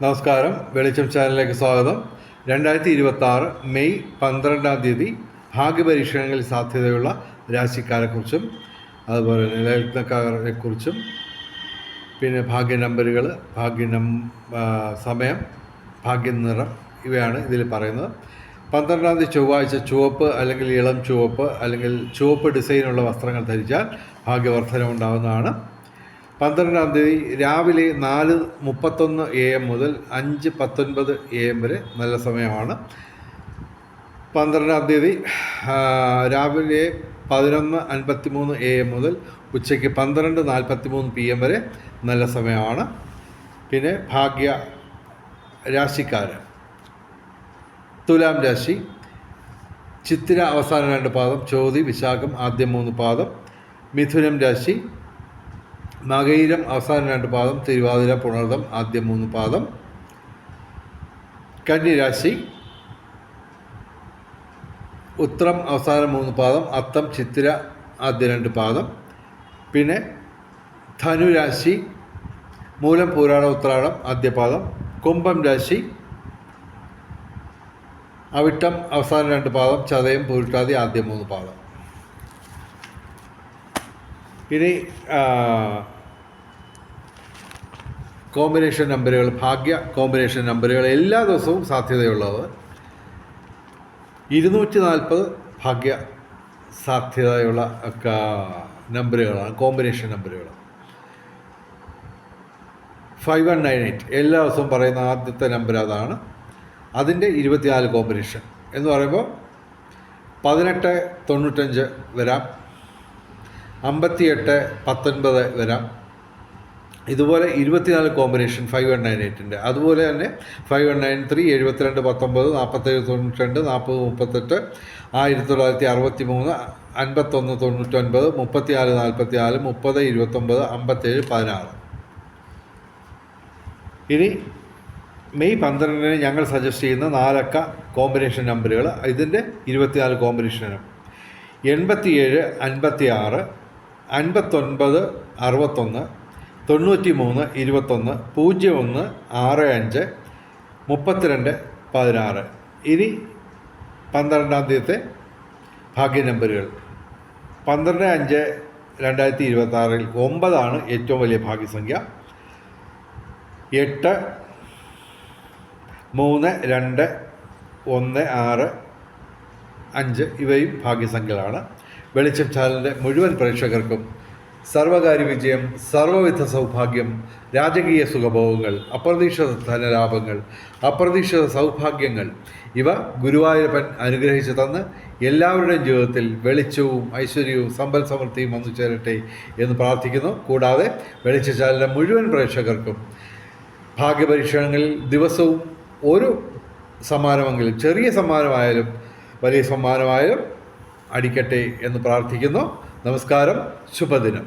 നമസ്കാരം, വെളിച്ചം ചാനലിലേക്ക് സ്വാഗതം. 2026 മെയ് 12-ാം തീയതി ഭാഗ്യപരീക്ഷണങ്ങളിൽ സാധ്യതയുള്ള രാശിക്കാരെക്കുറിച്ചും അതുപോലെ നിലനിൽക്കുന്നക്കാരെക്കുറിച്ചും പിന്നെ ഭാഗ്യ നമ്പറുകൾ, സമയം, ഭാഗ്യനിറം ഇവയാണ് ഇതിൽ പറയുന്നത്. 12-ാം തീയതി ചൊവ്വാഴ്ച ചുവപ്പ് അല്ലെങ്കിൽ ഇളം ചുവപ്പ് അല്ലെങ്കിൽ ചുവപ്പ് ഡിസൈനുള്ള വസ്ത്രങ്ങൾ ധരിച്ചാൽ ഭാഗ്യവർദ്ധനം ഉണ്ടാകുന്നതാണ്. 12-ാം തീയതി രാവിലെ 4:31 AM മുതൽ 5:19 AM വരെ നല്ല സമയമാണ്. 12-ാം തീയതി രാവിലെ 11:53 AM മുതൽ ഉച്ചയ്ക്ക് 12:43 PM വരെ നല്ല സമയമാണ്. പിന്നെ ഭാഗ്യ രാശിക്കാർ: തുലാം രാശി ചിത്തിര അവസാന 2 പാദം, ചോതി വിശാഖം ആദ്യം 3 പാദം. മിഥുനം രാശി മകയിരം അവസാന 2 പാദം, തിരുവാതിര പുണർദം ആദ്യം 3 പാദം. കന്യരാശി ഉത്രം അവസാന 3 പാദം, അത്തം ചിത്തിര ആദ്യ 2 പാദം. പിന്നെ ധനുരാശി മൂലം പൂരാട ഉത്രാടം ആദ്യ പാദം. കുംഭം രാശി അവിട്ടം അവസാന 2 പാദം, ചതയം പൂരിട്ടാതി ആദ്യ 3 പാദം. ഇനി കോമ്പിനേഷൻ നമ്പറുകൾ, ഭാഗ്യ കോമ്പിനേഷൻ നമ്പറുകൾ എല്ലാ ദിവസവും സാധ്യതയുള്ളത് 240 ഭാഗ്യ സാധ്യതയുള്ള നമ്പറുകളാണ്, കോമ്പിനേഷൻ നമ്പറുകൾ. 5198 എല്ലാ ദിവസവും പറയുന്ന ആദ്യത്തെ നമ്പർ അതാണ്. അതിൻ്റെ 24 കോമ്പിനേഷൻ എന്ന് പറയുമ്പോൾ 1895 വരാം, 5819 വരാം. ഇതുപോലെ 24 കോമ്പിനേഷൻ 5198-ൻ്റെ. അതുപോലെ തന്നെ 5193, 7219, 4792, 4038, 1963, 5199, 3444, 3029, 57 16. ഇനി മെയ് 12-ന് ഞങ്ങൾ സജസ്റ്റ് ചെയ്യുന്ന 4 അക്ക കോമ്പിനേഷൻ നമ്പറുകൾ, ഇതിൻ്റെ 24 കോമ്പിനേഷൻ: 87 56, 59 61, 93 21, 01 65, 32 16. ഇനി 12-ാം തീയതിത്തെ ഭാഗ്യ നമ്പറുകൾ: 12/5/2026 9 ഏറ്റവും വലിയ ഭാഗ്യസംഖ്യ. 8 3 2 1 6 5 ഇവയും ഭാഗ്യസംഖ്യകളാണ്. വെളിച്ചം ചാനലിൻ്റെ മുഴുവൻ പ്രേക്ഷകർക്കും സർവകാര്യ വിജയം, സർവവിധ സൗഭാഗ്യം, രാജകീയ സുഖഭോഗങ്ങൾ, അപ്രതീക്ഷിത ധനലാഭങ്ങൾ, അപ്രതീക്ഷിത സൗഭാഗ്യങ്ങൾ ഇവ ഗുരുവായൂരപ്പൻ അനുഗ്രഹിച്ചു തന്ന് എല്ലാവരുടെയും ജീവിതത്തിൽ വെളിച്ചവും ഐശ്വര്യവും സമ്പൽ സമൃദ്ധിയും വന്നു ചേരട്ടെ എന്ന് പ്രാർത്ഥിക്കുന്നു. കൂടാതെ വെളിച്ച ചാനലിലെ മുഴുവൻ പ്രേക്ഷകർക്കും ഭാഗ്യപരീക്ഷണങ്ങളിൽ ദിവസവും ഒരു സമ്മാനമെങ്കിലും, ചെറിയ സമ്മാനമായാലും വലിയ സമ്മാനമായാലും അടിക്കട്ടെ എന്ന് പ്രാർത്ഥിക്കുന്നു. നമസ്കാരം, ശുഭദിനം.